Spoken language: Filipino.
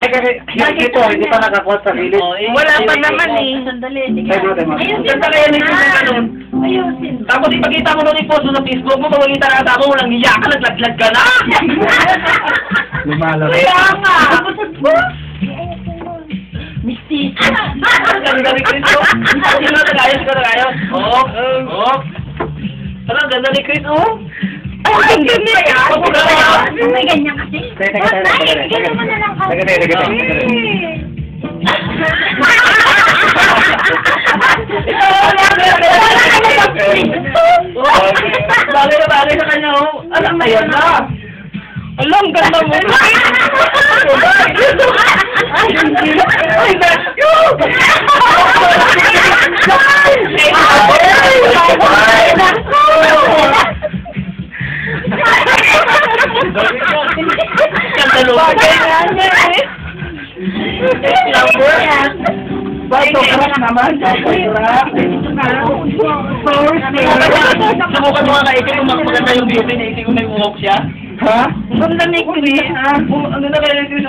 Ito, hindi pa nakakuha sa gilid. Wala pa naman eh. Sandali. Ayun, ganda kaya nito na ganun. Ayusin. Tapos ipakita mo nung i-post mo sa Facebook mo, mawagita na ata mo, walang hiya ka, naglaglag ka na! Lumalaki. Kaya nga! Mistis. Ganda ni Chris, oh! Sige na, tagayos. Oh! Ano, ganda ni Chris, oh! Ay, ang ganda niya. May ganyan kasi. Teka. Ganyan mo na lang kasi. Teka. Bagay na kanya, oh! Alam na yan na! Alam, ganda mo. Ay, that's you! Bagay nga niya eh. Bato ka naman. Subukan mo nga kayo kung maganda yung beauty na iti ko na yung walk siya. Ha? Ganda ni Chris. Ang ganda kaya yung